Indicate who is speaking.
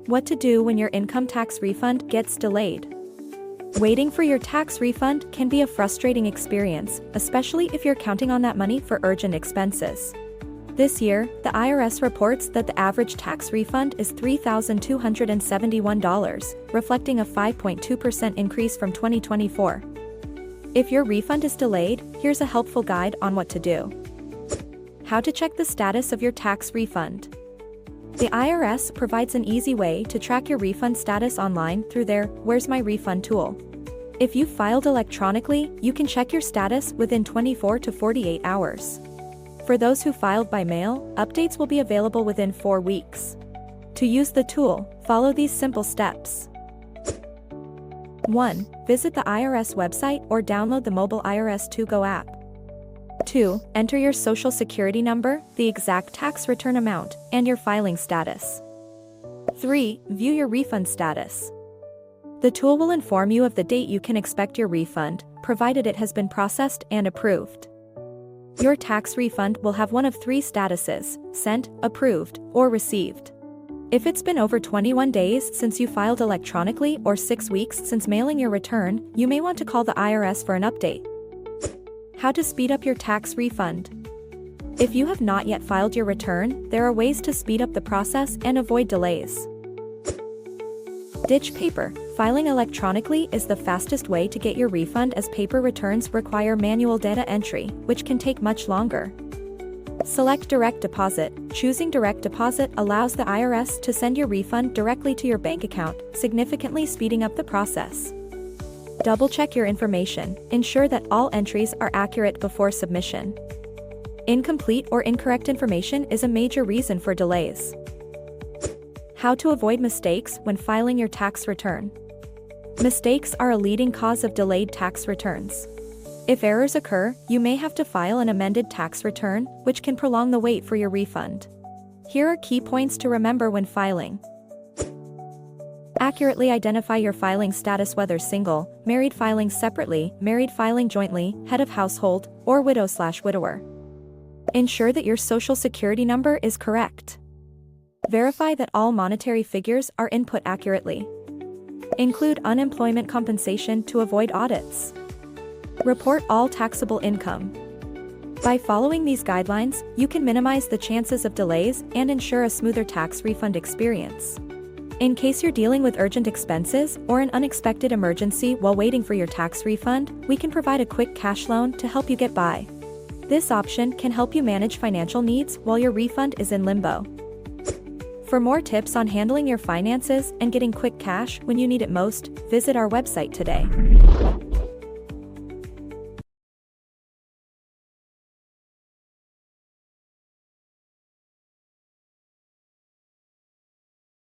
Speaker 1: What to do when your income tax refund gets delayed. Waiting for your tax refund can be a frustrating experience, especially if you're counting on that money for urgent expenses. This year, the IRS reports that the average tax refund is $3,271, reflecting a 5.2% increase from 2024. If your refund is delayed, here's a helpful guide on what to do. How to check the status of your tax refund. The IRS provides an easy way to track your refund status online through their Where's My Refund tool. If you filed electronically, you can check your status within 24 to 48 hours. For those who filed by mail, updates will be available within 4 weeks. To use the tool, follow these simple steps. 1. Visit the IRS website or download the mobile IRS To Go app. 2. Enter your Social Security number, the exact tax return amount, and your filing status. 3. View your refund status. The tool will inform you of the date you can expect your refund, provided it has been processed and approved. Your tax refund will have one of 3 statuses: sent, approved, or received. If it's been over 21 days since you filed electronically or 6 weeks since mailing your return, you may want to call the IRS for an update. How to speed up your tax refund. If you have not yet filed your return, there are ways to speed up the process and avoid delays. Ditch paper. Filing electronically is the fastest way to get your refund, as paper returns require manual data entry, which can take much longer. Select direct deposit. Choosing direct deposit allows the IRS to send your refund directly to your bank account, significantly speeding up the process. Double-check your information. Ensure that all entries are accurate before submission. Incomplete or incorrect information is a major reason for delays. How to avoid mistakes when filing your tax return. Mistakes are a leading cause of delayed tax returns. If errors occur, you may have to file an amended tax return, which can prolong the wait for your refund. Here are key points to remember when filing. Accurately identify your filing status, whether single, married filing separately, married filing jointly, head of household, or widow/widower. Ensure that your Social Security number is correct. Verify that all monetary figures are input accurately. Include unemployment compensation to avoid audits. Report all taxable income. By following these guidelines, you can minimize the chances of delays and ensure a smoother tax refund experience. In case you're dealing with urgent expenses or an unexpected emergency while waiting for your tax refund, we can provide a quick cash loan to help you get by. This option can help you manage financial needs while your refund is in limbo. For more tips on handling your finances and getting quick cash when you need it most, visit our website today.